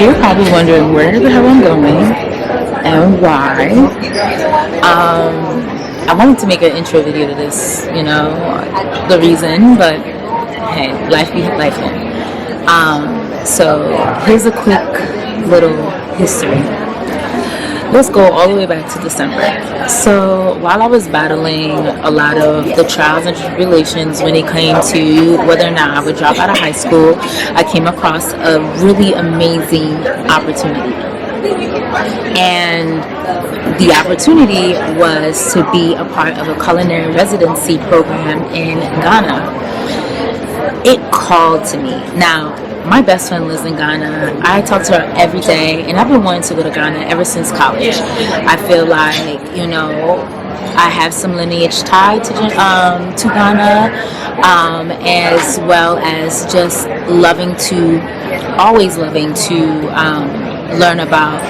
you're probably wondering where the hell I'm going and why. I wanted to make an intro video to this, the reason, but hey, life be life. So here's a quick little history. Let's go all the way back to December. So while I was battling a lot of the trials and tribulations when it came to whether or not I would drop out of high school, I came across a really amazing opportunity. And the opportunity was to be a part of a culinary residency program in Ghana. It called to me. Now, my best friend lives in Ghana. I talk to her every day, and I've been wanting to go to Ghana ever since college. I feel like, I have some lineage tied to Ghana, as well as just always loving to learn about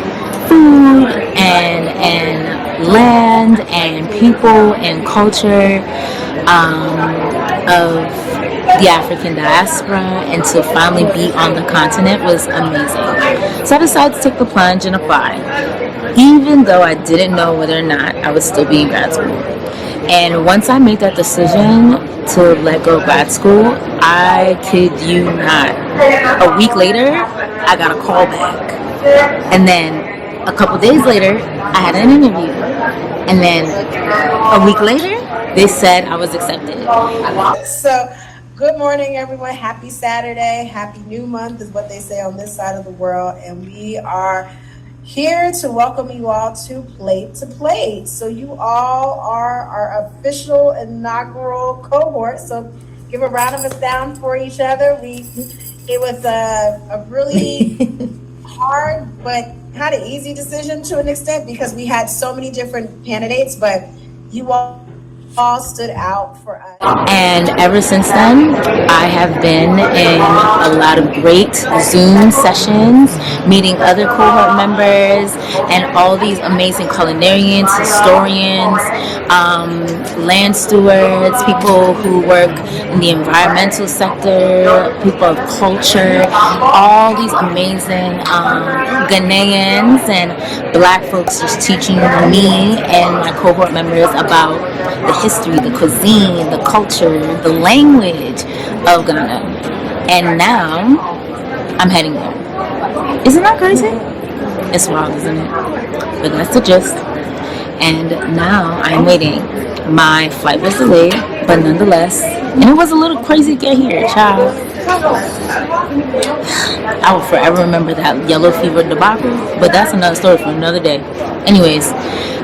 food and land and people and culture of the African diaspora, and to finally be on the continent was amazing. So I decided to take the plunge and apply, even though I didn't know whether or not I would still be in grad school. And once I made that decision to let go of grad school, I kid you not, a week later I got a call back, and then a couple days later I had an interview, and then a week later they said I was accepted. So good morning, everyone. Happy Saturday. Happy new month is what they say on this side of the world. And we are here to welcome you all to Plate to Plate. So you all are our official inaugural cohort. So give a round of us down for each other. It was a really hard but kind of easy decision to an extent, because we had so many different candidates, but you all stood out for us. And ever since then, I have been in a lot of great Zoom sessions, meeting other cohort members and all these amazing culinarians, historians, land stewards, people who work in the environmental sector, people of culture, all these amazing Ghanaians and Black folks just teaching me and my cohort members about the history, the cuisine, the culture, the language of Ghana. And now I'm heading there. Isn't that crazy? It's wild, isn't it? But that's the gist. And now I'm waiting. My flight was delayed, but nonetheless, and it was a little crazy to get here, child. I will forever remember that yellow fever debacle, but that's another story for another day. Anyways,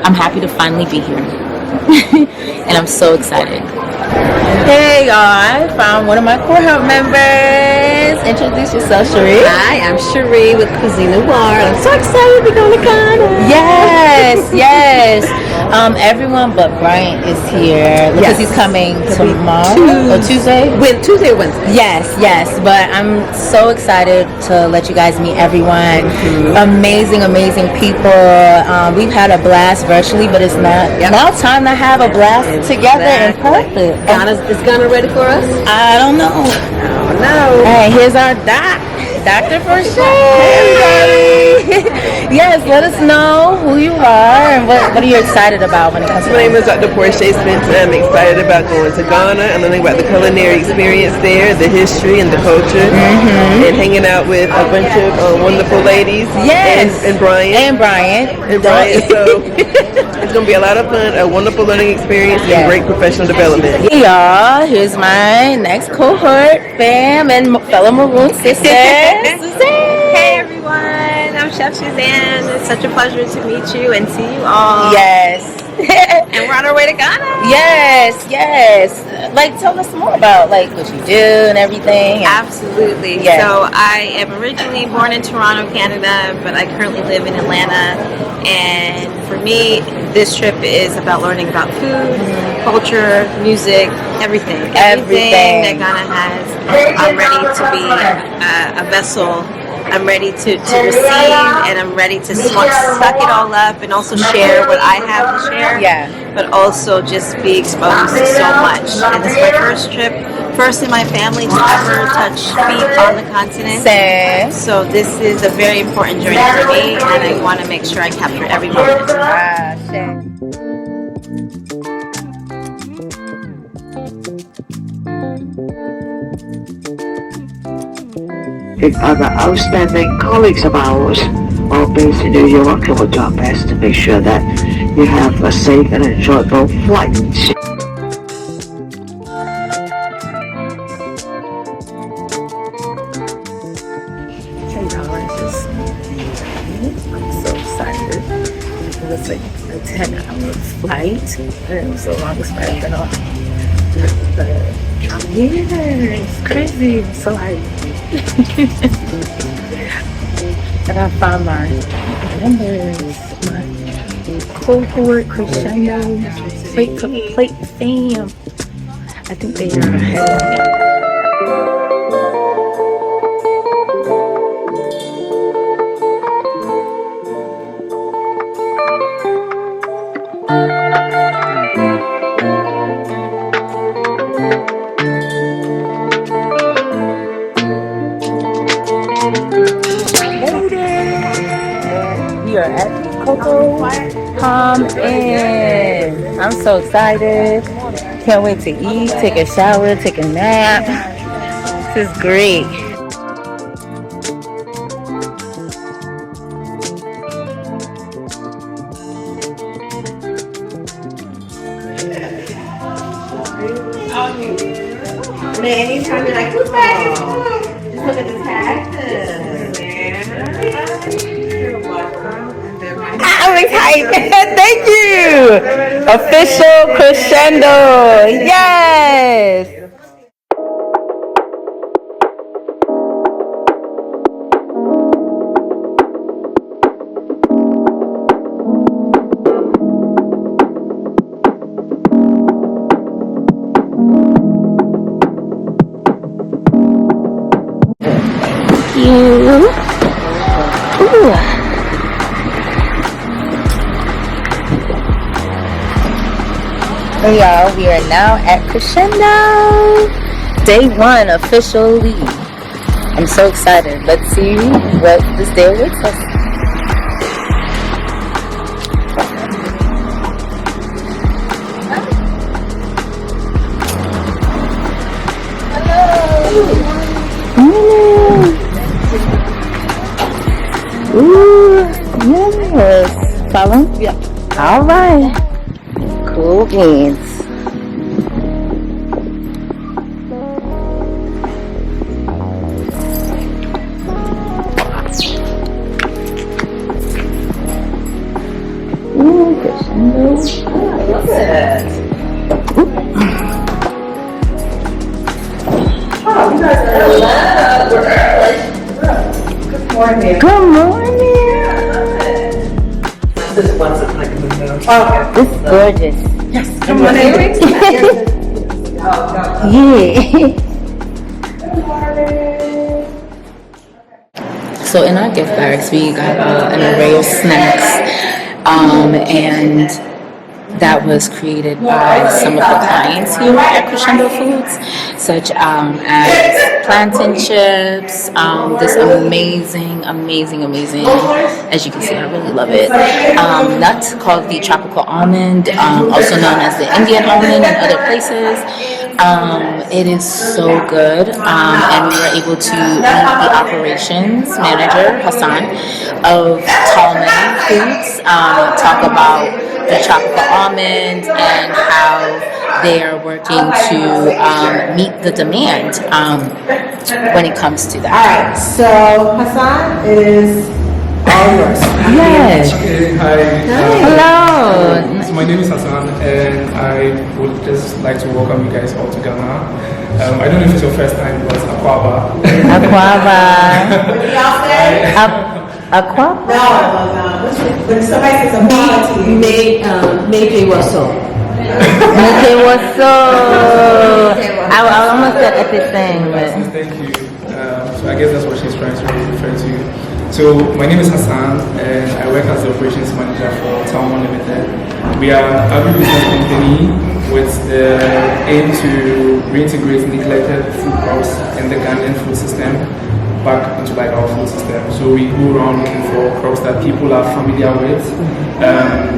I'm happy to finally be here. And I'm so excited. Hey y'all, I found one of my cohort members. Introduce yourself, Cherie. Hi, I'm Cherie with Savoring Ghana. I'm so excited to be going to Ghana. Yes. Everyone but Bryant is here because he's coming tomorrow or Tuesday. Tuesday or Wednesday. Yes. But I'm so excited to let you guys meet everyone. Amazing people. We've had a blast virtually, but it's now time to have a blast together in person. Is Ghana ready for us? I don't know. No. Hey, here's our Dr. Forshay. Hey, everybody. Yes, let us know who you are and what are you excited about when it comes to My name is Dr. Forshay Spencer. I'm excited about going to Ghana and learning about the culinary experience there, the history and the culture, and hanging out with a bunch of wonderful ladies. Yes. And Brian. So it's going to be a lot of fun, a wonderful learning experience, and great professional development. Hey y'all, here's my next cohort fam and fellow Maroon sister, Suzanne. Hey everyone, I'm Chef Suzanne. It's such a pleasure to meet you and see you all. Yes. And we're on our way to Ghana. Yes. Like, tell us more about what you do and everything. Absolutely. Yeah. So I am originally born in Toronto, Canada, but I currently live in Atlanta. And for me, this trip is about learning about food, culture, music, everything that Ghana has. I'm ready to be a vessel. I'm ready to receive, and I'm ready to suck it all up and also share what I have to share. Yeah. But also just be exposed to so much. And this is my first this trip. First in my family to ever touch feet on the continent. Same. So this is a very important journey for me, and I want to make sure I capture every moment. Other outstanding colleagues of ours all based in New York, and we'll do our best to make sure that you have a safe and enjoyable flight. I'm so excited. It was like a 10-hour flight, and it was the longest flight I've been on. But I'm here. It's crazy. I'm so hyped. And I found my members, my cohort, Crescendo, Plate to Plate fam. I think they are ahead of me. We are at Coco Palm Inn. I'm so excited. Can't wait to eat, take a shower, take a nap. This is great. Anytime you're like, who's back? Just look at this cactus. I'm excited. Thank you. Official Crescendo. Yes. Hey y'all, we are now at Crescendo. Day 1 officially. I'm so excited. Let's see what this day awaits us. Ooh, yes. Follow? Yeah. All right. Cool beans. Ooh, Crescendo. I love it. Oh, you guys are early. We're early. Good morning. Good morning. This is once it's like a window. Oh, this is gorgeous. Yes. Come on, Ewing. Yeah. So in our gift bags, we got an array of snacks, and that was created by some of the clients here at Crescendo Foods, such as plantain chips, this amazing, as you can see, I really love it, nut called the tropical almond, also known as the Indian almond in other places. It is so good, and we were able to meet the operations manager, Hassan, of Talman Foods, talk about the tropical almond and how they are working to meet the demand when it comes to that. All right, so Hassan is all yours. Yes. Okay, hi. Hello. So my name is Hassan, and I would just like to welcome you guys all to Ghana. I don't know if it's your first time, but Akwaaba. What do y'all say? Akwaaba? No. When somebody says a quality, Maybe was so. Okay, what's up? I almost said epic thing, but Thank you. So I guess that's what she's trying to refer to. So my name is Hassan, and I work as the operations manager for Town Limited. We are an agribusiness company with the aim to reintegrate neglected food crops in the Ghanaian food system back into like our food system. So we go around looking for crops that people are familiar with,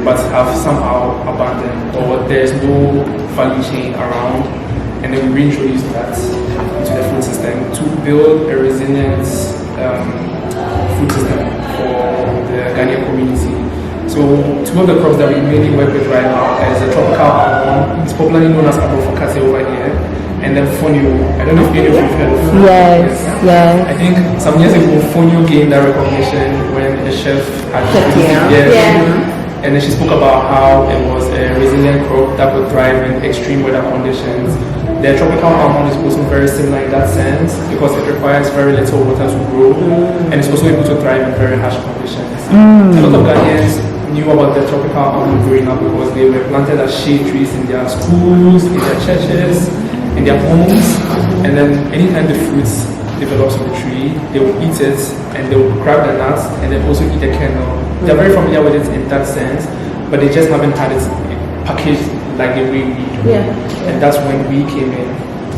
but have somehow abandoned, or there's no value chain around, and then we reintroduce that into the food system to build a resilient food system for the Ghanaian community. So two of the crops that we mainly work with right now is the tropical almond. It's popularly known as abrofocate over here. And then fonio. I don't know if any of you have heard of fonio. Yes. I think some years ago, fonio gained that recognition when a chef had and then she spoke about how it was a resilient crop that would thrive in extreme weather conditions. The tropical almond is also very similar in that sense because it requires very little water to grow and it's also able to thrive in very harsh conditions. A lot of Ghanaians knew about the tropical almond growing up because they were planted as shade trees in their schools, in their churches, in their homes, and then anytime the fruits develops on the tree, they will eat it and they will grab the nuts and then also eat the kernel. They're very familiar with it in that sense, but they just haven't had it packaged like the way we do. And that's when we came in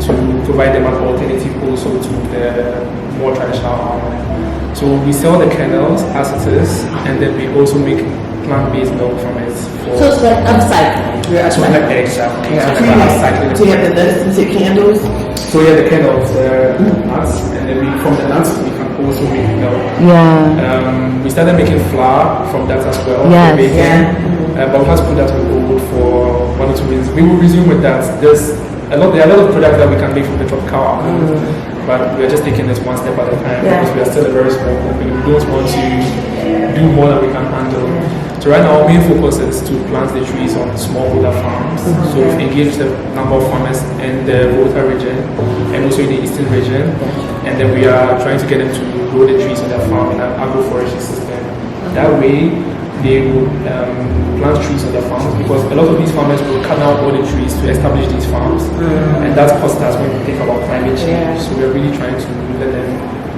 to provide them an alternative also to the more traditional almond. So we sell the kernels as it is, and then we also make plant-based milk from it. So it's like upcycling. So like exactly. Do you have the nuts candles? So yeah, the kernels, the nuts, and then from the nuts we can also make milk. Yeah. We started making flour from that as well. Yes. For baking. But we had to put that on hold for 1 or 2 weeks. We will resume with that. There are a lot of products that we can make from the tropical almond, but we are just taking this one step at a time because we are still a very small company. We don't want to do more than we can handle. So right now our main focus is to plant the trees on smallholder farms. So we've engaged a number of farmers in the Volta region and also in the eastern region, and then we are trying to get them to grow the trees on their farm in an agroforestry system. That way they will plant trees on their farms because a lot of these farmers will cut down all the trees to establish these farms, and that costs us when we think about climate change. So we're really trying to let them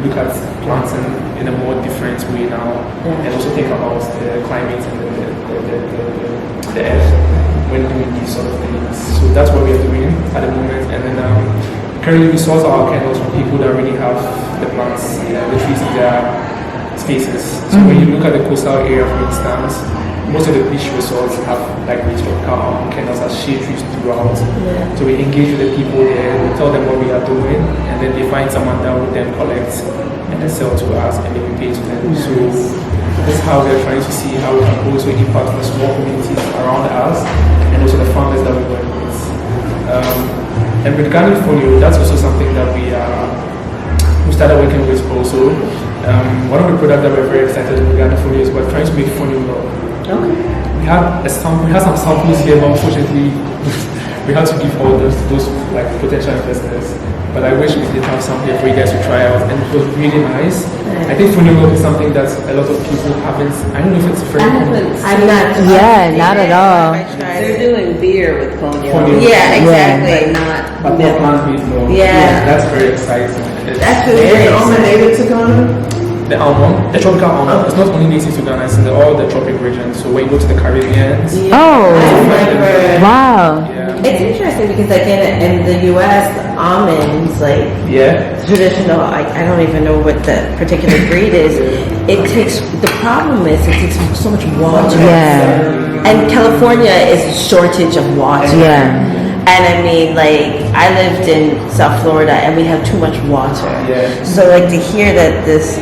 look at planting in a more different way now, and also think about the climate and the earth when doing these sort of things. So that's what we are doing at the moment, and then currently we source our kernels from people that really have the plants, the trees in their spaces. So when you look at the coastal area, for instance, most of the beach resorts have like these tropical kernels as shade trees throughout. So we engage with the people there, we tell them what we are doing, and then they find someone that will then collect and then sell to us, and then we pay to them. So this is how we're trying to see how we can also impact the small communities around us and also the farmers that we work with. And with Ghanaian folio, that's also something that we started working with also. One of the products that we're very excited with Ghanaian folio is we're trying to make folio milk. We had some samples here, but unfortunately we had to give all those like potential investors. But I wish we did have some here for you guys to try out, and it was really nice. I think folio milk is something that a lot of people haven't. I don't know if it's very common. I'm not. Yeah, not at all. They're doing beer with fonio. Fonio. Yeah, exactly. Yeah. But not. But more plant-based milk. Yeah. That's very exciting. That's really great. Native to Ghana? The almond, the tropical almond, it's not only native to Ghana, it's in all the tropic regions. So when you go to the Caribbean, Oh, wow. yeah. It's interesting because like in the U.S., almonds, like traditional, I don't even know what the particular breed is. It takes, the problem is it takes so much water. Yeah. And California is a shortage of water. Yeah. And I mean, like, I lived in South Florida and we have too much water. Yeah. So like to hear that this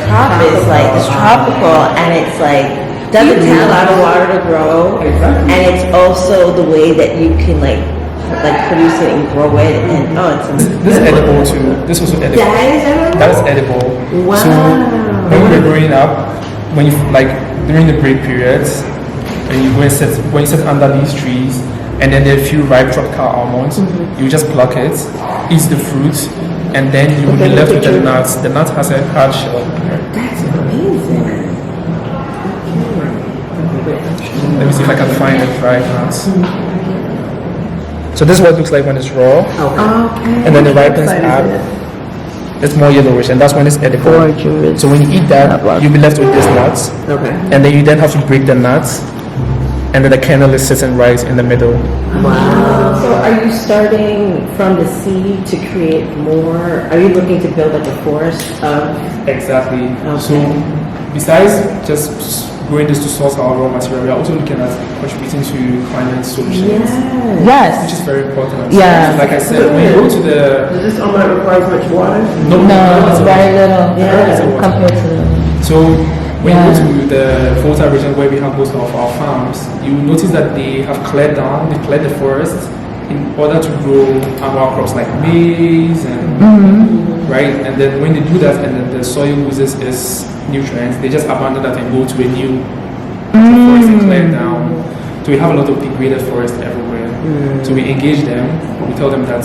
crop is like this tropical, and it's like doesn't take a lot of water to grow, and it's also the way that you can like produce it and grow it, and This is edible too. This was edible. That is edible. Wow. So when we were growing up, when you like during the break periods, when you sit under these trees, and then there are a few ripe tropical almonds, you just pluck it, eat the fruit, and then you will be left with the nuts. The nut has a hard shell. That's amazing. Let me see if I can find the dried nuts. So this is what it looks like when it's raw. Okay. And then the ripens up. It's more yellowish, and that's when it's edible. So when you eat that, you'll be left with these nuts. Okay. And then you then have to break the nuts and then the kernel is sitting right in the middle. Wow. So are you starting from the seed to create more? Are you looking to build like a forest of? Exactly. Okay. So besides just growing this to source our raw material, we are also looking at contributing to climate solutions, Yes. which is very important. Yeah. Like I said, when you go to the Does this almond require much water? No, it's very little Yeah. compared to the. So when you go to the Volta region where we have most of our farms, you will notice that they have cleared the forest in order to grow annual crops like maize and right. And then when they do that, and then the soil loses its nutrients, they just abandon that and go to a new forest and clear down. So we have a lot of degraded forest everywhere. So we engage them. We tell them that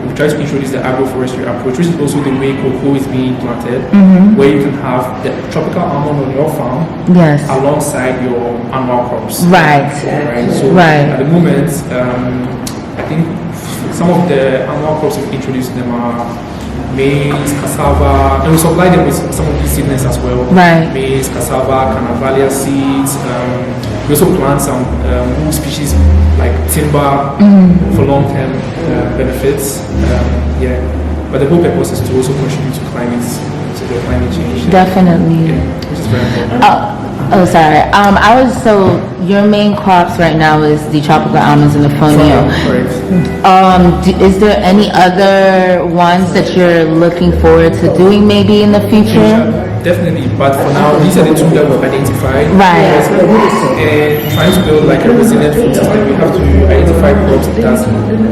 we try to introduce the agroforestry approach, which is also the way cocoa is being planted, where you can have the tropical almond on your farm Yes. alongside your annual crops. Right. Right. So Right. at the moment, I think some of the annual crops we've introduced them are maize, cassava, and we supply them with some of these seedlings as well. Right. Maize, cassava, canavalia seeds. We also plant some wood species like timber for long-term benefits. Yeah, but the whole purpose is to also contribute to the climate change. Definitely. Yeah, which is very important. Oh, sorry. Your main crops right now is the tropical almonds and the fonio. Correct. Is there any other ones that you're looking forward to doing maybe in the future? Definitely, but for now, these are the two that we've identified. Right. And trying to build like a resilient food system, we have to identify crops that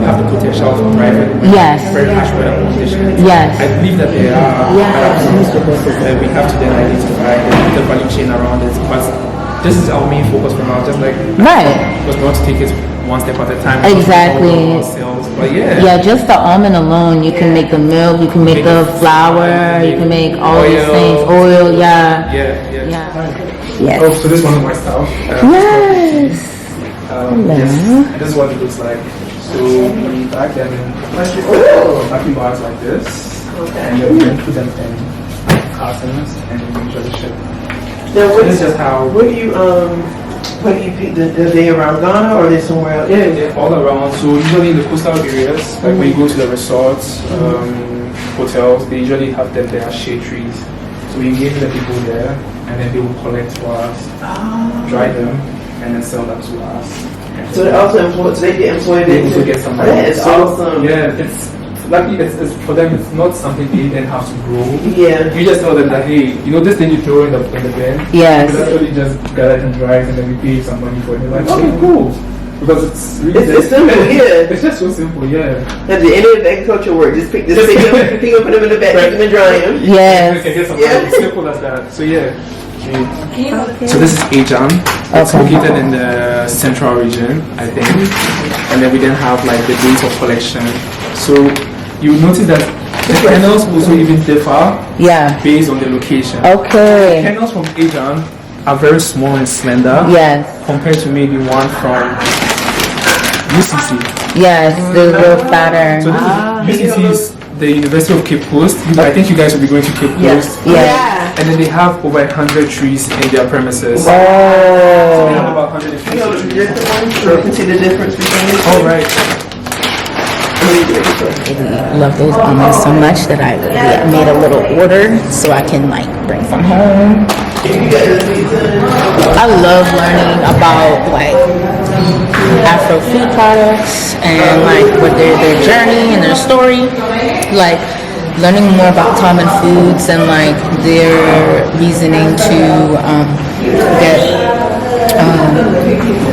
have the potential for thriving in Yes. very harsh weather conditions. Yes. I believe that there are we have to then identify the value chain around it. But this is our main focus for now, just like Right. because we want to take it one step at a time. Exactly. But yeah. Yeah, just the almond alone, you can make the milk, you can make the flour, you can make all these things, oil, yeah. Yeah. Yes. Oh, so this is one of my stuff. Yes. Yes, and this is what it looks like. So we bag them in plastic bags like this, and then we then put them in cartons and then we usually ship. Now, This is just how. where do you pick are they around Ghana or are they somewhere else? Yeah, they're all around. So usually in the coastal areas, like when you go to the resorts, hotels, they usually have them. There are shade trees. So we engage the people there, and then they will collect for us, dry them, and then sell them to us. So they also employ, they get employed. They also get some money. That is awesome. Yeah, it's lucky. It's for them. It's not something they then have to grow. Yeah. You just tell them that hey, you know this thing you throw in the bin. Yes. You actually just gather it and dry it, and then we pay some money for it. They're like, okay, cool. Because it's really It's simple, yeah. It's just so simple, yeah. At the end of the agricultural work, just pick them, put them in the bag, pick them and dry them. You Yes. can get some Yeah. money. It's simple as that. So yeah. So this is Ajan. It's located in the central region, I think. And then we then have like the dates of collection. So you will notice that the kernels also even differ Yeah. based on the location. Okay. Kernels from Ajan are very small and slender Yes. compared to maybe one from UCC. Yes. They're a little fatter. So this is UCC is the University of Cape Coast. I think you guys will be going to Cape Coast. Yeah. And then they have over 100 trees in their premises. Oh. They have about 150 You know the trees. different ones, so you can see the difference between the two. All right. I love those almonds so much that I made a little order so I can like bring some home. I love learning about like Afro food products and like what their journey and their story. Like learning more about Tongan foods and like their reasoning to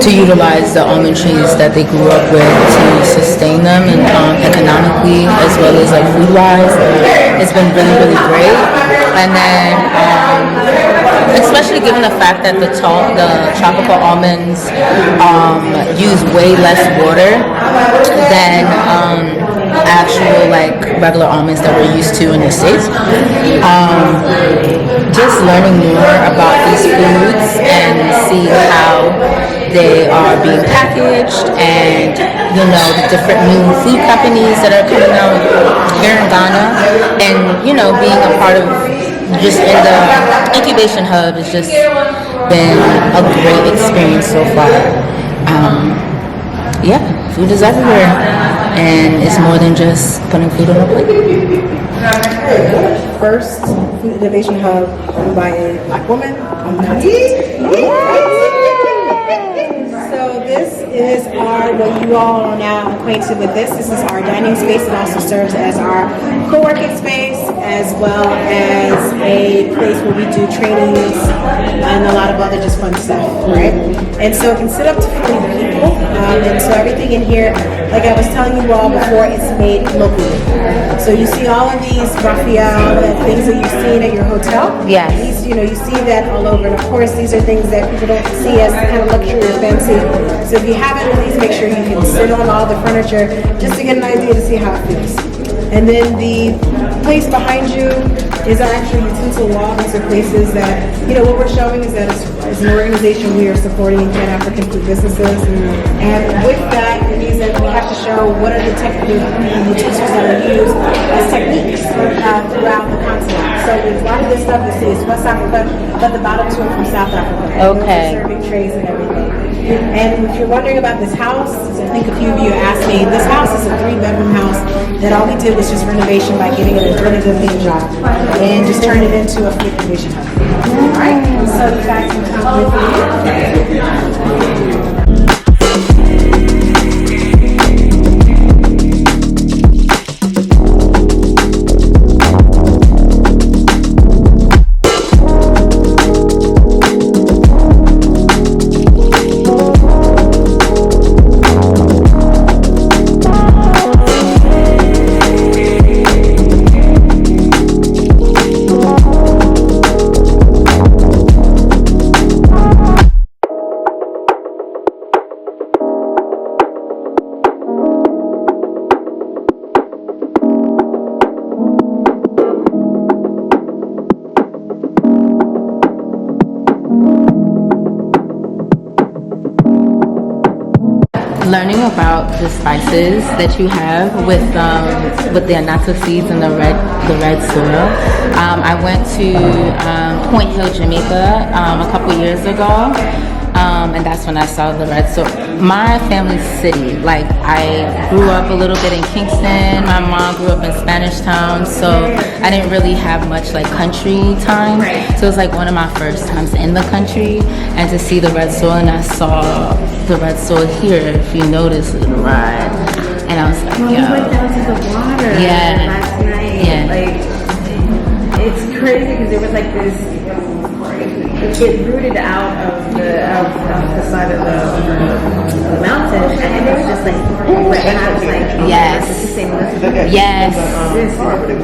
to utilize the almond trees that they grew up with to sustain them and economically as well as like food wise. It's been really, really great. And then especially given the fact that the tropical almonds use way less water than actual like regular almonds that we're used to in the States. Just learning more about these foods and see how they are being packaged and you know the different new food companies that are coming out here in Ghana and you know being a part of just in the incubation hub is just been a great experience so far. Yeah, food is everywhere, and it's more than just putting food on a plate. First food innovation hub owned by a Black woman on the continent. So this is what you all are now acquainted with this. This is our dining space. It also serves as our co-working space, as well as a place where we do trainings and a lot of other just fun stuff, right? And so it can sit up to 40 people. And so everything in here, like I was telling you all before, it's made locally. So you see all of these raffia, things that you've seen at your hotel. Yes. These, you see that all over. And of course, these are things that people don't see as kind of luxury or fancy. So if you have it, at least make sure you can sit on all the furniture just to get an idea to see how it feels. And then the place behind you is our actual utensil wall. These are places that, what we're showing is that as an organization, we are supporting Pan-African food businesses. And with that, it means that we have to show what are the utensils that are used as techniques throughout the continent. So a lot of this stuff you see is West Africa, but the bottom two are from South Africa. Okay. Serving trays and everything. And if you're wondering about this house, I think a few of you asked me, this house is a 3-bedroom house that all we did was just renovation by getting it a really good paint job and just turn it into a food innovation hub. All right, so you guys can come with me. Learning about the spices that you have with the annatto seeds and the red soil. I went to Point Hill, Yimeeka a couple years ago, and that's when I saw the red soil. My family's city, like I grew up a little bit in Kingston. My mom grew up in Spanish Town, so I didn't really have much like country time. So it was like one of my first times in the country, and to see the red soil, and I saw the red soil here, if you notice it, right? And I was like, we went down to the water last night. Yeah. Like, it's crazy because there was like this, it rooted out of the side of the mountain, and it was just like, and I was like, yes. Yes. This is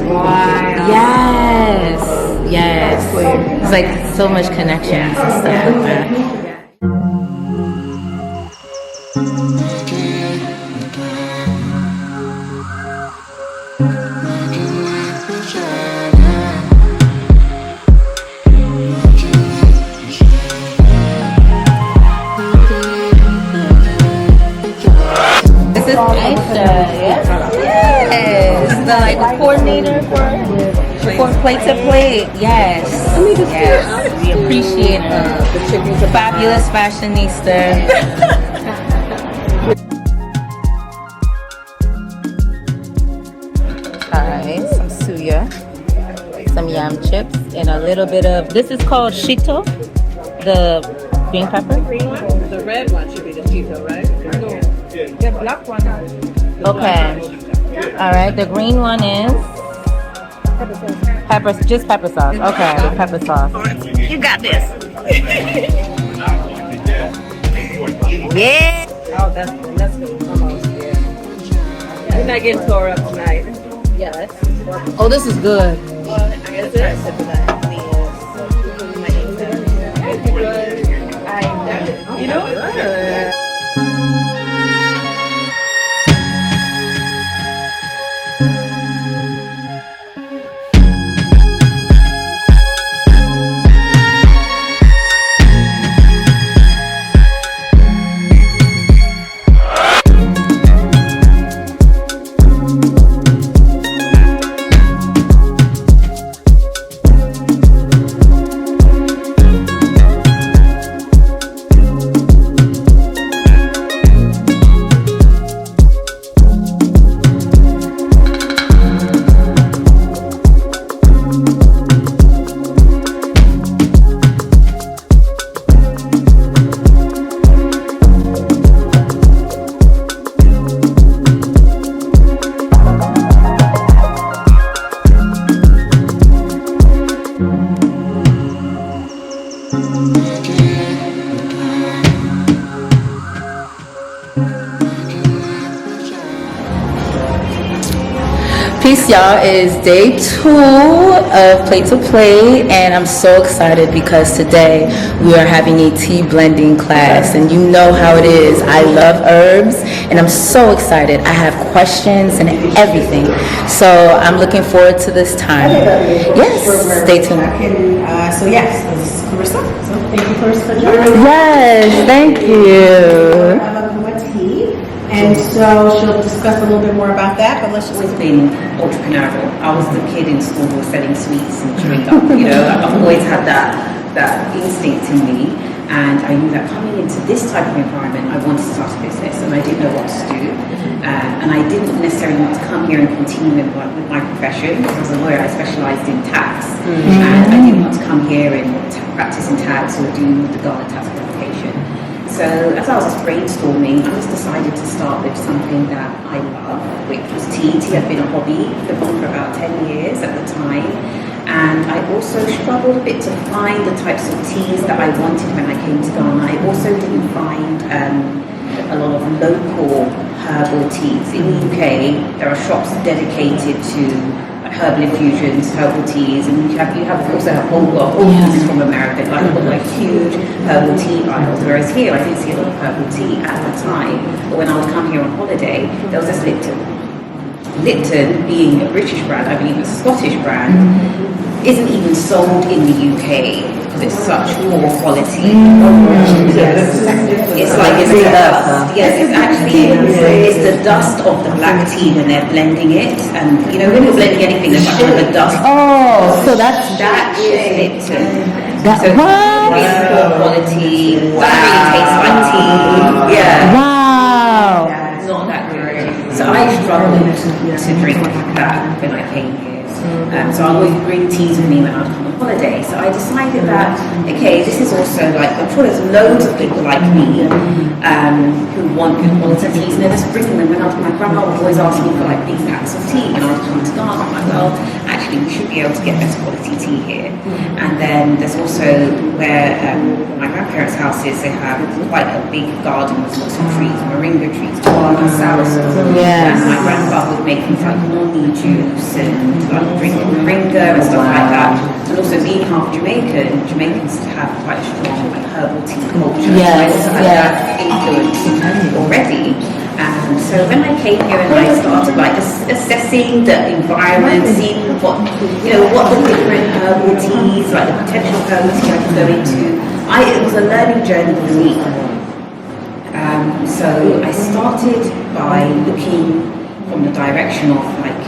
wild. Yes. Yes. It's like so much connections and stuff like that. Yes, the like coordinator for Plate to Plate. Yes, yes, we appreciate the fabulous fashionista. Alright, some suya, some yam chips, and a little bit of, this is called shito, the green pepper. The red one should be the Cheeto, right? The black one. Okay. All right. The green one is just pepper sauce. Okay, pepper sauce. You got this. Yeah. Oh, that's good. Almost, yeah. We're not getting tore up tonight. Yes. Oh, this is good. Well, I guess that's it for that. You know? Peace, y'all. Is day 2 of Plate to Plate, and I'm so excited because today we are having a tea blending class, and you know how it is. I love herbs, and I'm so excited. I have questions and everything, so I'm looking forward to this time. Yes, stay tuned. So yes, this is Carissa. So thank you first for joining us. Yes, thank you. And so she'll discuss a little bit more about that, but let's just Always been entrepreneurial. I was the kid in school selling sweets and chewing gum. You know, I've always had that instinct in me, and I knew that coming into this type of environment, I wanted to start a business, and I didn't know what to do. And I didn't necessarily want to come here and continue with my profession, because as a lawyer, I specialised in tax, and I didn't want to come here and practice in tax or do the Ghana tax qualification. So as I was just brainstorming, I just decided to start with something that I love, which was tea. Tea had been a hobby for about 10 years at the time. And I also struggled a bit to find the types of teas that I wanted when I came to Ghana. I also didn't find a lot of local herbal teas. In the UK, there are shops dedicated to herbal infusions, herbal teas, and you also have whole teas from America, like huge herbal tea aisles. Whereas here, I didn't see a lot of herbal tea at the time. But when I would come here on holiday, there was this Lipton. Lipton, being a British brand, I believe a Scottish brand, isn't even sold in the UK because it's such poor quality. It's like it's the dust. Yes, it's actually it's the dust of the black tea when they're blending it, and you know when you're blending anything, there's like a dust. Oh, so that is Lipton. That So what? it's poor quality. Doesn't really taste like tea. Yeah. Wow. It's not that good. So I struggled to drink that when I came here. So I always bring teas with me when I would come on holiday. So I decided that, okay, this is also like, I'm sure there's loads of people like me who want good quality teas, and they're just bringing them. My grandma would always ask me for like big packs of tea when I was coming to Ghana. I'm like, well, actually, we should be able to get better quality tea here. And then there's also where my grandparents' house is, they have quite a big garden with lots of trees, moringa trees, guava, soursop. Yes. And my grandfather would make things like Donli juice and like drinking moringa and stuff like that. And also being half Jamaican, Jamaicans have quite a strong like herbal tea culture. Yes, So I also had that influence already. So when I came here and I started like assessing the environment, seeing what the different herbal teas, like the potential herbal tea I could go into, it was a learning journey for me. So I started by looking from the direction of like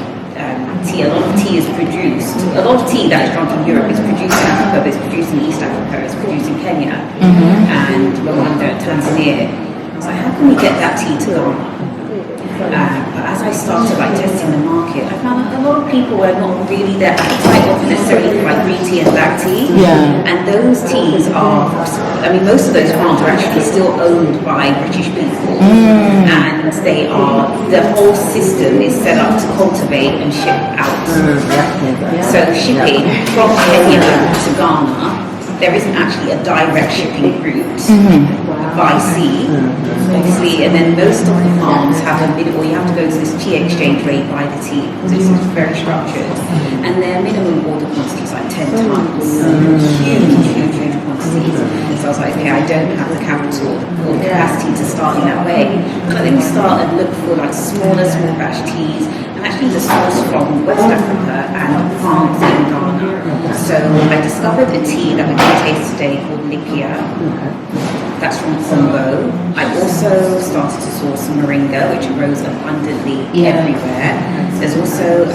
tea. A lot of tea is produced. A lot of tea that is drunk in Europe is produced in Africa, but it's produced in East Africa, it's produced in Kenya and Rwanda and Tanzania. I was like, how can we get that tea to Ghana? But as I started like testing the market, I found that a lot of people were not really their appetite wasn't necessarily for like green tea and black tea. Yeah. And those teas are, most of those farms are actually still owned by British people. And they are, the whole system is set up to cultivate and ship out. So shipping from Kenya to Ghana, there isn't actually a direct shipping route by sea, obviously, and then most of the farms have a minimum, you have to go to this tea exchange rate, buy the tea, because it's very structured, and their minimum order quantity is like 10 tons, huge quantities. So I was like, okay, I don't have the capital or the capacity to start in that way. So then we start and look for like small batch teas, and actually the source from West Africa and farms in Ghana. So I discovered a tea that we're going to taste today called Yimeeka. That's from Congo. I also started to source moringa, which grows abundantly everywhere. There's also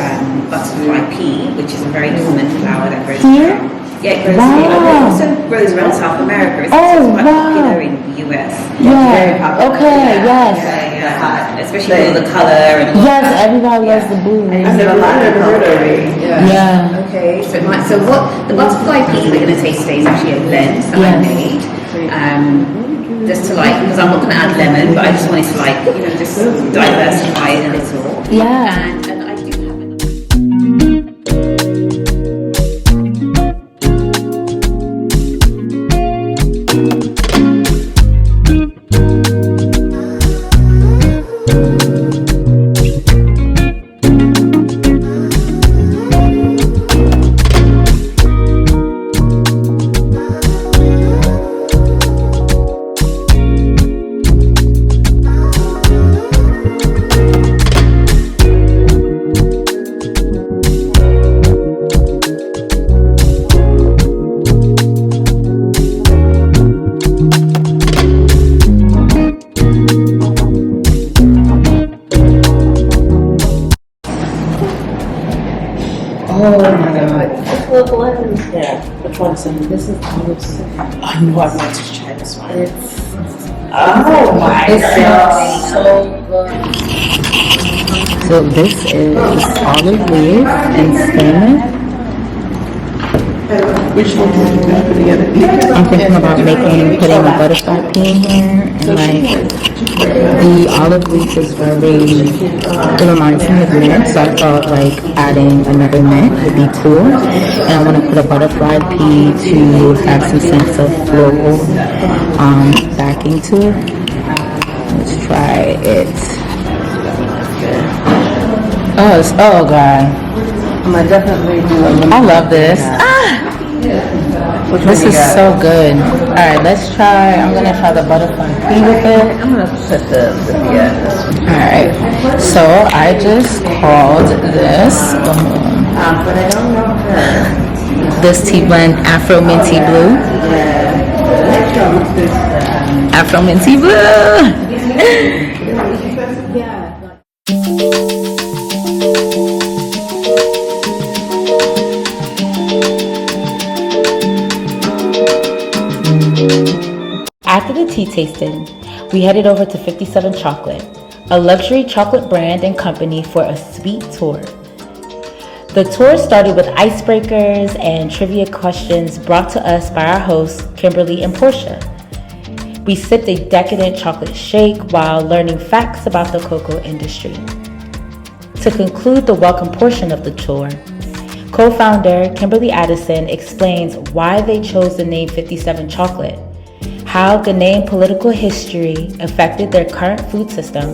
butterfly pea, which is a very common flower that grows here. Yeah, it grows here. It also grows around South America. It's quite popular in the US. Yeah. Okay. Yes. Yeah. Especially with the color and yes, everybody loves the blue. I've never heard of it. Yeah. Okay. So what the butterfly pea we're going to taste today is actually a blend that I made. Just to like, because I'm not going to add lemon, but I just wanted to like, just diversify it a little. Yeah. And I do have Oh my god. It's little blends. Yeah. Which one's in? This is olives. I knew I wanted to try this one. Oh my god. So good. So this is olive leaf and salmon. Which one did you put together? I'm thinking about putting a butterfly pea in here, and like the olive leaf is it reminds me of mint, so I thought like adding another mint would be cool. And I want to put a butterfly pea to have some sense of floral backing to it. Let's try it. Oh god. I'm gonna definitely do I love this. This is so good. Alright, let's try. I'm gonna try the butterfly pea with it. I'm gonna put the Alright, so I just called this but I don't know this tea blend Afro Minty Blue. Afro Minty Blue. After the tea tasting, we headed over to 57 Chocolate, a luxury chocolate brand and company, for a sweet tour. The tour started with icebreakers and trivia questions brought to us by our hosts, Kimberly and Portia. We sipped a decadent chocolate shake while learning facts about the cocoa industry. To conclude the welcome portion of the tour, co-founder Kimberly Addison explains why they chose the name 57 Chocolate, how Ghanaian political history affected their current food system,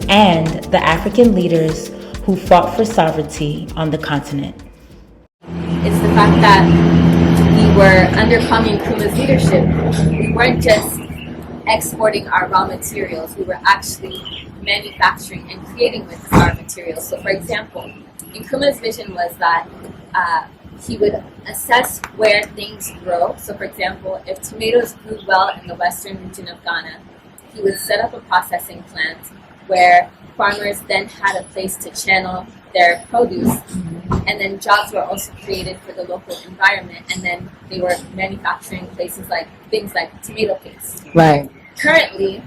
and the African leaders who fought for sovereignty on the continent. It's the fact that we were under Kwame Nkrumah's leadership. We weren't just exporting our raw materials, we were actually manufacturing and creating with our materials. So for example, Nkrumah's vision was that he would assess where things grow. So for example, if tomatoes grew well in the western region of Ghana, he would set up a processing plant where farmers then had a place to channel their produce, and then jobs were also created for the local environment, and then they were manufacturing things like tomato paste. Right. Currently,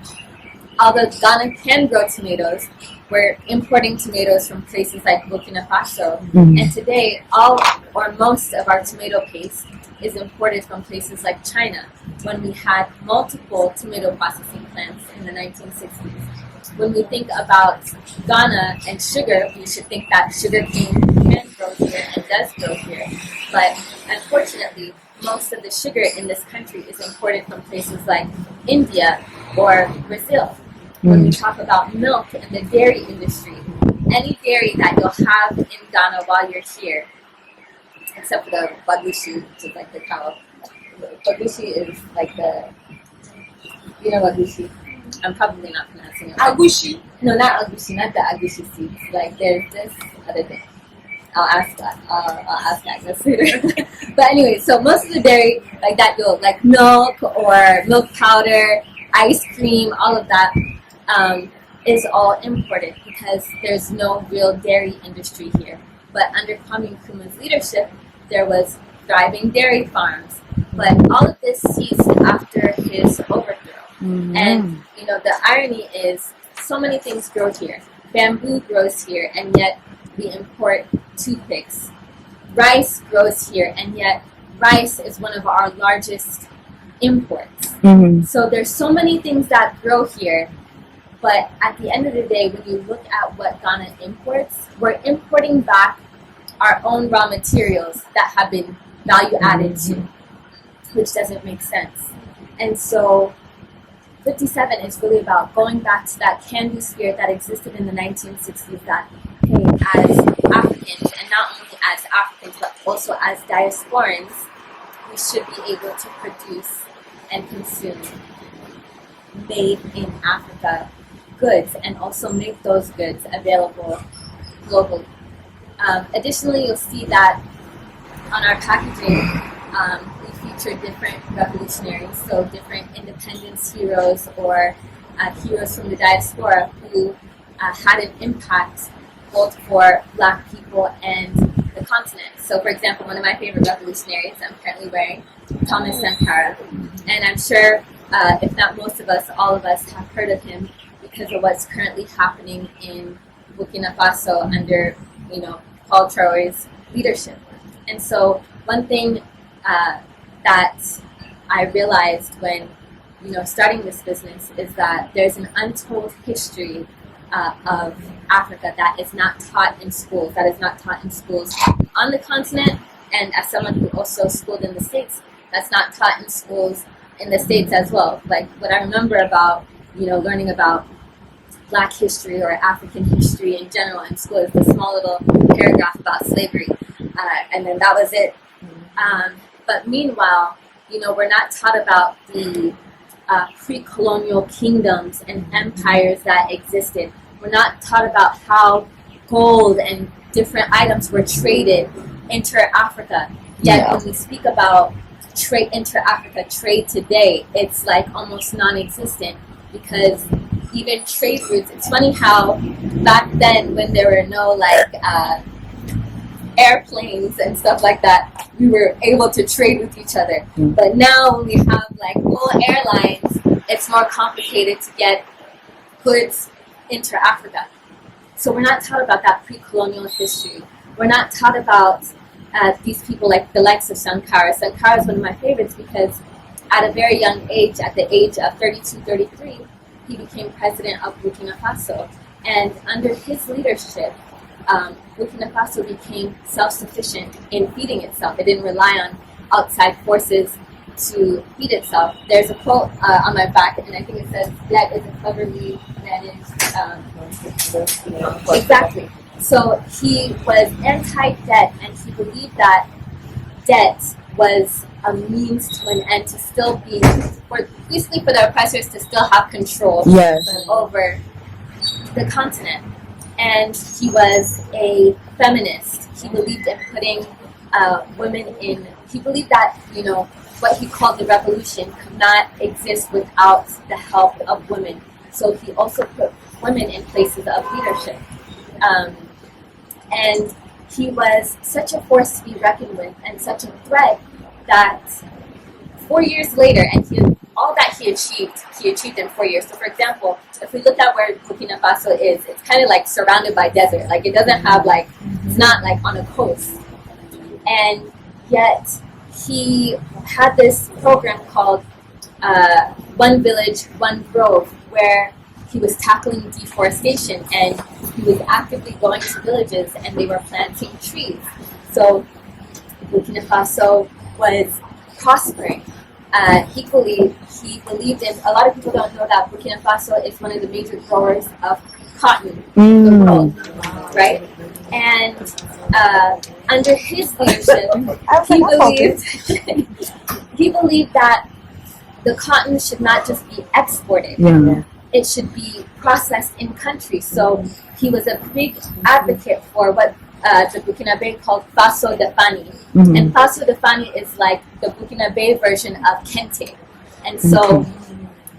although Ghana can grow tomatoes, we're importing tomatoes from places like Burkina Faso, and today all or most of our tomato paste is imported from places like China, when we had multiple tomato processing plants in the 1960s. When we think about Ghana and sugar, we should think that sugar cane can grow here and does grow here. But unfortunately, most of the sugar in this country is imported from places like India or Brazil. When we talk about milk and the dairy industry, any dairy that you'll have in Ghana while you're here, except for the bagushi, which is like the cow. Bagushi is like the, you know bagushi? I'm probably not pronouncing it right. Agushi? No, not agushi, not the agushi seeds. Like there's this other thing. I'll ask Agnes later. But anyway, so most of the dairy like that, you'll like milk or milk powder, ice cream, all of that is all imported because there's no real dairy industry here. But under Kwame Nkrumah's leadership, there was thriving dairy farms. But all of this ceased after his overthrow. And you know, the irony is so many things grow here. Bamboo grows here, and yet we import toothpicks. Rice grows here, and yet rice is one of our largest imports. So there's so many things that grow here, but at the end of the day, when you look at what Ghana imports, we're importing back our own raw materials that have been value added to, which doesn't make sense. And so 57 is really about going back to that can-do spirit that existed in the 1960s, that, hey, as Africans, and not only as Africans, but also as diasporans, we should be able to produce and consume made in Africa goods and also make those goods available globally. Additionally, you'll see that on our packaging, we feature different revolutionaries, so different independence heroes or heroes from the diaspora who had an impact both for Black people and the continent. So, for example, one of my favorite revolutionaries I'm currently wearing, Thomas Sankara, and I'm sure, if not most of us, all of us have heard of him because of what's currently happening in Burkina Faso under, Paul Traore's leadership. And so, one thing that I realized when, starting this business is that there's an untold history of Africa that is not taught in schools, on the continent, and as someone who also schooled in the States, that's not taught in schools in the States as well. Like what I remember about, learning about Black history or African history in general in school is the small little paragraph about slavery, and then that was it. But meanwhile, we're not taught about the pre-colonial kingdoms and empires that existed. We're not taught about how gold and different items were traded inter-Africa. Yet when we speak about trade inter-Africa trade today, it's like almost non-existent because even trade routes, it's funny how back then when there were no airplanes and stuff like that, we were able to trade with each other. But now when we have full airlines, it's more complicated to get goods inter-Africa. So we're not taught about that pre-colonial history. We're not taught about these people like the likes of Sankara. Sankara is one of my favorites because at a very young age, at the age of 32, 33, he became president of Burkina Faso. And under his leadership, Burkina Faso became self-sufficient in feeding itself. It didn't rely on outside forces to feed itself. There's a quote on my back, and I think it says, "Debt is a clever lead that is..." Exactly. So he was anti-debt, and he believed that debt was a means to an end to still be, basically for the oppressors to still have control over the continent. And he was a feminist. He believed in putting women in, he believed that, what he called the revolution could not exist without the help of women. So he also put women in places of leadership. And he was such a force to be reckoned with and such a threat that 4 years later, and all that he achieved in 4 years. So for example, if we look at where Burkina Faso is, it's kind of surrounded by desert. It doesn't have it's not on a coast. And yet he had this program called One Village, One Grove, where he was tackling deforestation and he was actively going to villages and they were planting trees. So Burkina Faso was prospering. Equally, he believed in, a lot of people don't know that Burkina Faso is one of the major growers of cotton in the world, right? And under his leadership, he believed that the cotton should not just be exported. It should be processed in country. So he was a big advocate for what the Burkinabe called Faso de Fani. And Faso de Fani is like the Burkinabe version of Kente. And so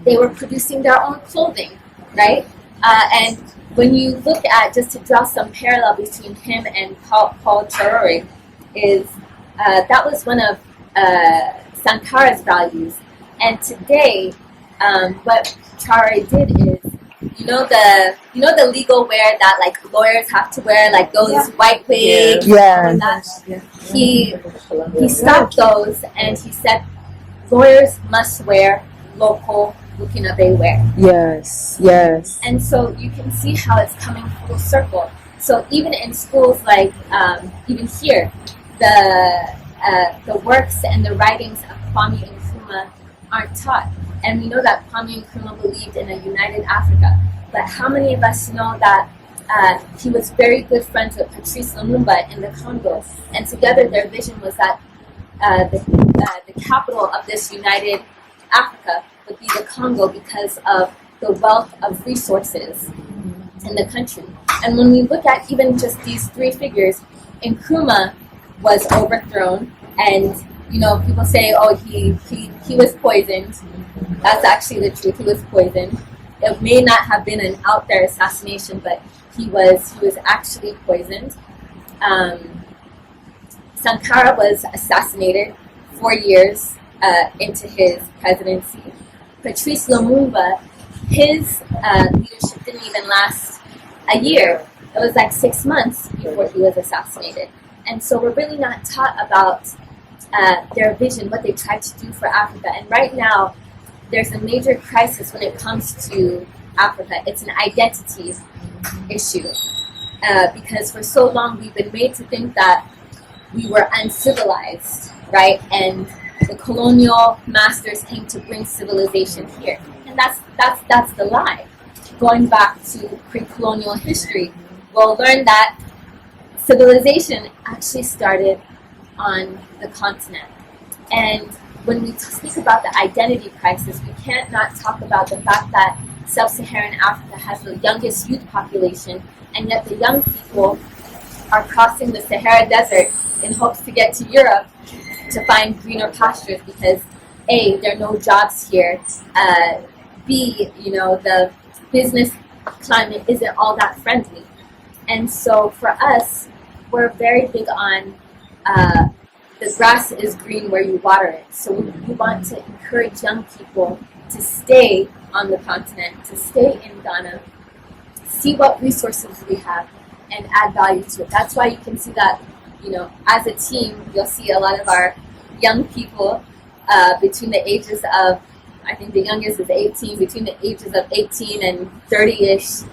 they were producing their own clothing, right? And when you look at, just to draw some parallel between him and Paul Traore, is that was one of Sankara's values. And today, what Traore did is, the legal wear that lawyers have to wear, those white wigs. He stopped those and he said lawyers must wear local Burkinabe wear. Yes. And so you can see how it's coming full circle. So even in schools even here, the works and the writings of Kwame Nkrumah aren't taught. And we know that Kwame Nkrumah believed in a united Africa. But how many of us know that he was very good friends with Patrice Lumumba in the Congo? And together their vision was that the capital of this united Africa would be the Congo because of the wealth of resources in the country. And when we look at even just these three figures, Nkrumah was overthrown, and people say, oh, he was poisoned. That's actually the truth. He was poisoned. It may not have been an out there assassination, but he was actually poisoned. Sankara was assassinated 4 years into his presidency. Patrice Lumumba, his leadership didn't even last a year. It was like 6 months before he was assassinated. And so we're really not taught about their vision, what they tried to do for Africa. And right now, there's a major crisis when it comes to Africa. It's an identity issue. Because for so long, we've been made to think that we were uncivilized, right? And the colonial masters came to bring civilization here. And that's the lie. Going back to pre-colonial history, we'll learn that civilization actually started on the continent. And when we speak about the identity crisis, we can't not talk about the fact that Sub-Saharan Africa has the youngest youth population, and yet the young people are crossing the Sahara Desert in hopes to get to Europe to find greener pastures because A, there are no jobs here, B, the business climate isn't all that friendly. And so for us, we're very big on the grass is green where you water it. So we want to encourage young people to stay on the continent, to stay in Ghana, see what resources we have, and add value to it. That's why you can see that, as a team, you'll see a lot of our young people between the ages of, I think the youngest is 18, between the ages of 18 and 30-ish.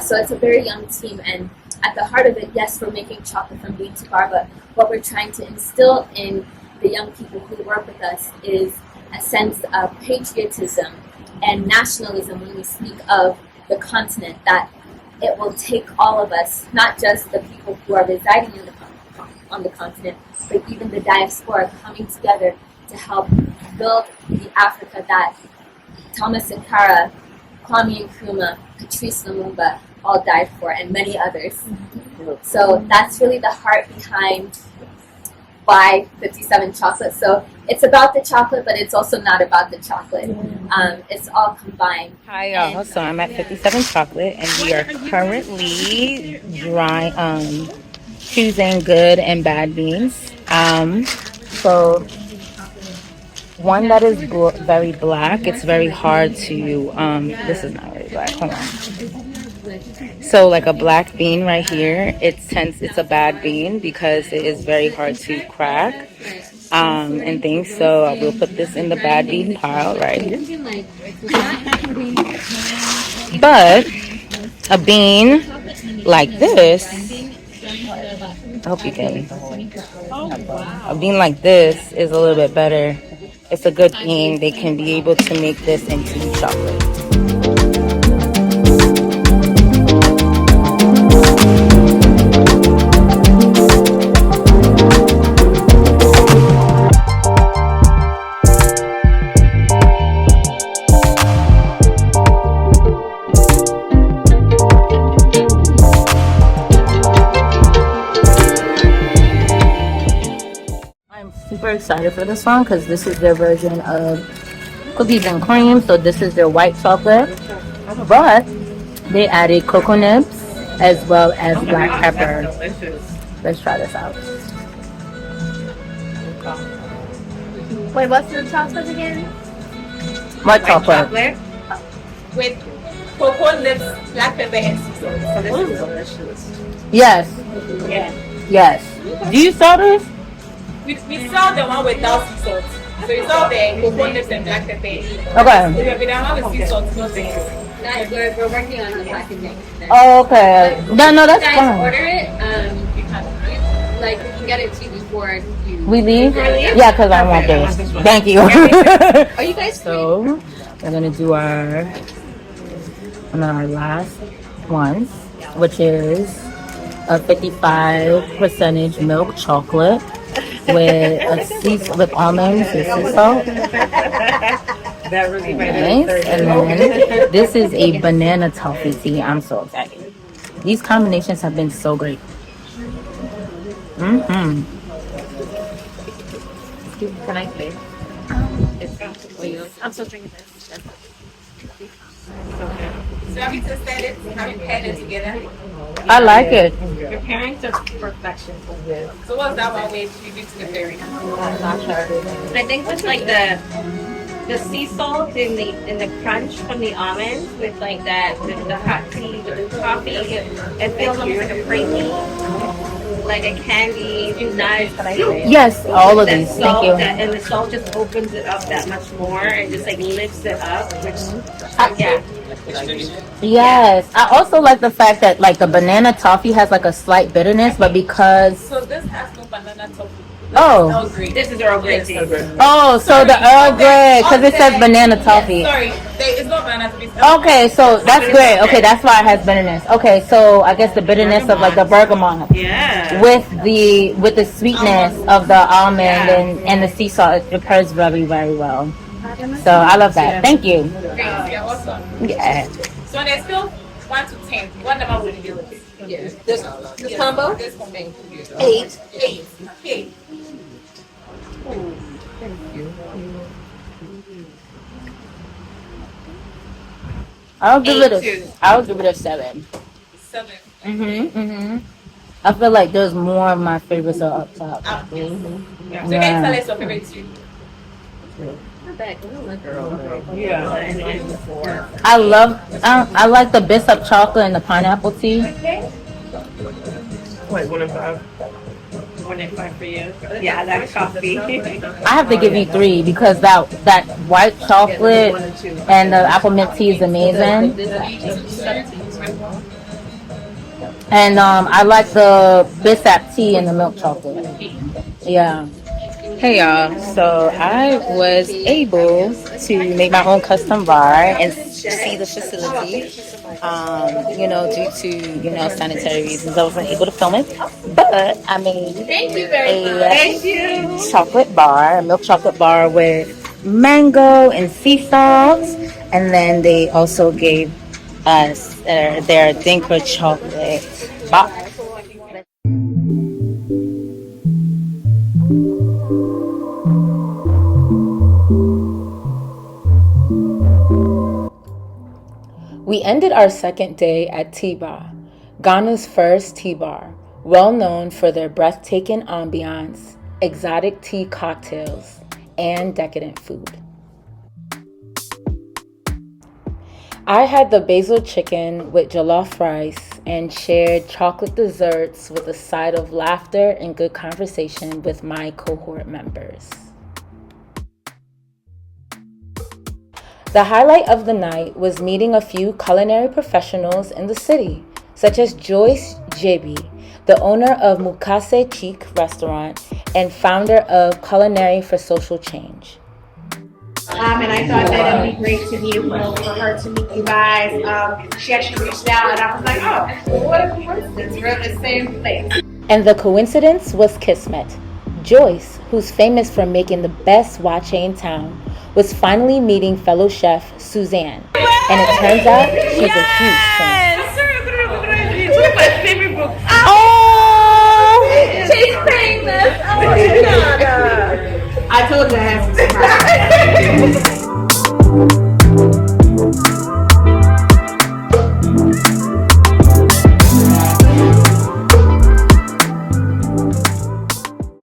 So it's a very young team, and at the heart of it, yes, we're making chocolate from bean to bar, but what we're trying to instill in the young people who work with us is a sense of patriotism and nationalism when we speak of the continent, that it will take all of us, not just the people who are residing on the continent, but even the diaspora coming together to help build the Africa that Thomas Sankara, Kwame Nkrumah, Patrice Lumumba all died for, and many others. So that's really the heart behind why 57 chocolate. So it's about the chocolate, but it's also not about the chocolate. It's all combined. Hi y'all, so I'm at 57 Chocolate and we are currently choosing good and bad beans. So one that is very black, it's very hard to, this is not really black, hold on. So like a black bean right here, it's a bad bean because it is very hard to crack and things. So I will put this in the bad bean pile right here. But a bean like this, I hope you can. A bean like this is a little bit better. It's a good bean. They can be able to make this into chocolate. Super excited for this one because this is their version of cookies and cream. So this is their white chocolate, but they added cocoa nibs as well as black pepper. Let's try this out. Wait, what's the chocolate again? White chocolate. With cocoa nibs, black pepper, and sea salt. So this is delicious. Yes. Yeah. Yes. Do you sell this? We sell the one without sea salt. So we sell the cocoa nibs and black pepper. Okay. We don't have a sea salt, no things. We're working on the packaging. Oh, okay. No, that's guys fine. order it, we can get it to you before you. We leave? Yeah, because I want this. Thank you. Are you guys So we're gonna do one of our last ones, which is a 55% milk chocolate with almonds and sea salt. That really Nice. And then this is a banana toffee tea. I'm so excited. These combinations have been so great. Mm-hmm. Can I say? I'm still drinking this. So have you tested it? Have you paired it together? I like it. Your parents are perfection for this. So what's that one way you do to the berry? I'm not sure. I think with like the sea salt in the crunch from the almonds with like that the hot tea with the coffee, it feels almost like a creamy, like a candy nut. Yes, all of That these. Thank salt you. and the salt just opens it up that much more and just like lifts it up, which yeah. Yes, I also like the fact that like the banana toffee has like a slight bitterness, but because So this has no banana toffee. oh This is Earl Grey tea. oh so the Earl Grey because it says banana toffee. Sorry, it's not banana toffee. Okay, so that's great. Okay, that's why it has bitterness. Okay, so I guess the bitterness of like the bergamot Yeah. with the sweetness of the almond and the sea salt, it pairs very very well. So I love that. Thank you. Yeah, awesome. Yeah. So on a scale 1 to 10, what number would you give it? This combo? This thing. 8. 8. Okay. I'll give it a 7. 7. I feel like there's more of my favorites are up top. So can you tell us your favorite two? I like the bissap chocolate and the pineapple tea. Like 1 and 5. 1 and 5 for you. Yeah, that coffee. I have to give you 3 because that white chocolate and the apple mint tea is amazing. And I like the bissap tea and the milk chocolate. Yeah. Hey y'all, so I was able to make my own custom bar and see the facility. Due to sanitary reasons, I wasn't able to film it. But I made a chocolate bar, a milk chocolate bar with mango and sea salt, and then they also gave us their Dinker chocolate box. We ended our second day at T-Bar, Ghana's first tea bar, well known for their breathtaking ambiance, exotic tea cocktails, and decadent food. I had the basil chicken with jollof rice and shared chocolate desserts with a side of laughter and good conversation with my cohort members. The highlight of the night was meeting a few culinary professionals in the city, such as Joyce JB, the owner of Mukase Cheek restaurant and founder of Culinary for Social Change. And I thought that it would be great to be able for her to meet you guys. She actually reached out and I was like, oh, what a coincidence. We're in the same place. And the coincidence was Kismet. Joyce, who's famous for making the best wache in town, was finally meeting fellow chef Suzanne. And it turns out she's a huge fan. It's one of my favorite books. Oh! She's famous. Oh my god. I told you I had some surprise.